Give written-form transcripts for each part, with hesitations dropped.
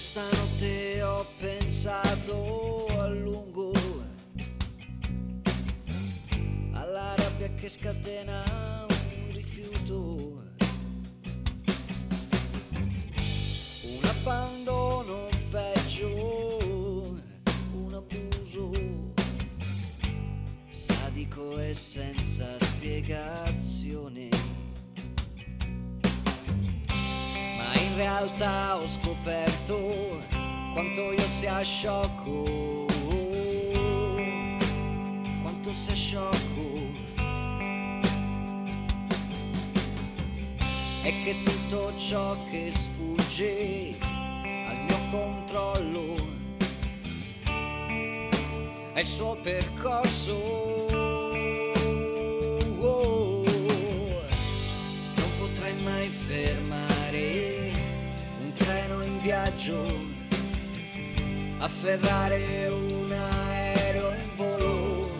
Questa notte ho pensato a lungo alla rabbia che scatena un rifiuto, un abbandono peggio, un abuso sadico e senza spiegazione. Ma in realtà ho scoperto quanto io sia sciocco, quanto sia sciocco, e che tutto ciò che sfugge al mio controllo è il suo percorso. Non potrei mai fermare un treno in viaggio, afferrare un aereo in volo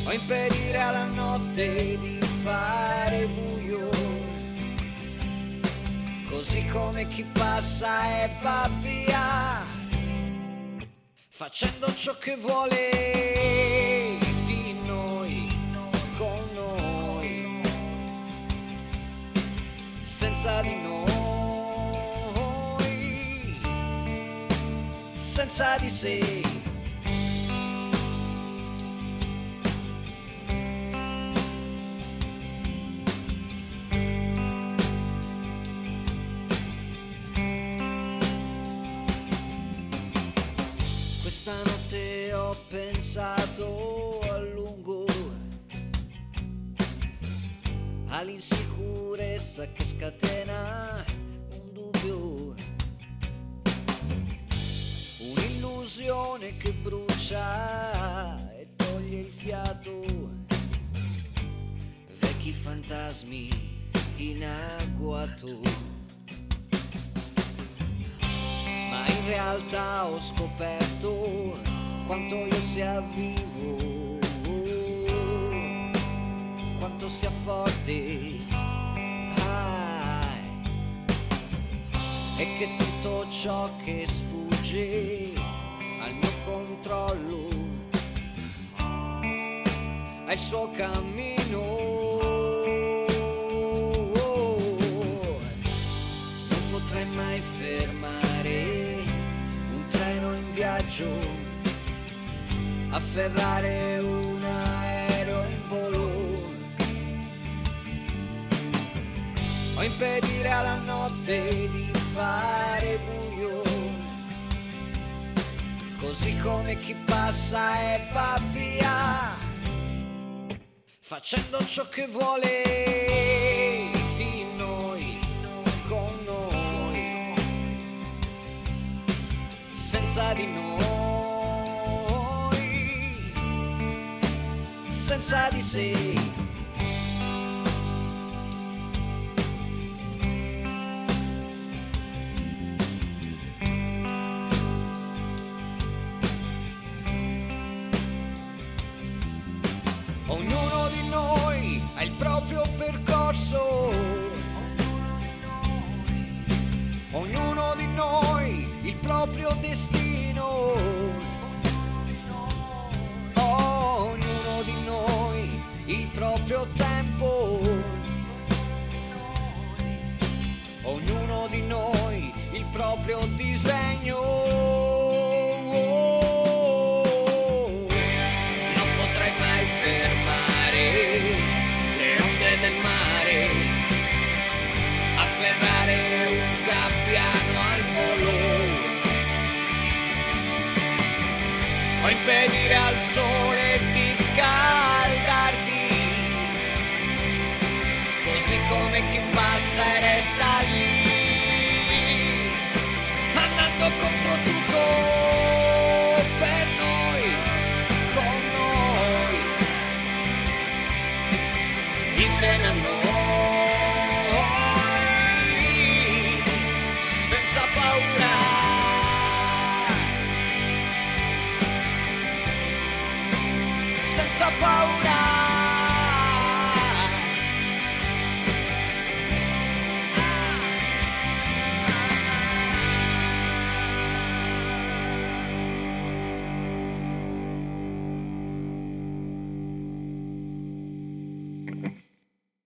o impedire alla notte di fare buio, così come chi passa e va via, facendo ciò che vuole di noi, con noi, senza di noi, senza di sé. Questa notte ho pensato a lungo all'insicurezza che scatena un dubbio, un'illusione che brucia e toglie il fiato, vecchi fantasmi in agguato. Ma in realtà ho scoperto quanto io sia vivo, quanto sia forte, e che tutto ciò che sfugge al mio controllo è il suo cammino. Non potrei mai fermare un treno in viaggio, afferrare un aereo in volo o impedire alla notte di fare buio, così come chi passa e va via, facendo ciò che vuole di noi, con noi, senza di noi, senza di sé. Ognuno di noi ha il proprio percorso, ognuno di noi il proprio destino, ognuno di noi il proprio tempo, ognuno di noi il proprio disegno. O impedire al sole di scaldarti, così come chi passa e resta lì, andando contro tutto per noi, con noi, insieme a noi, senza paura. Senza paura.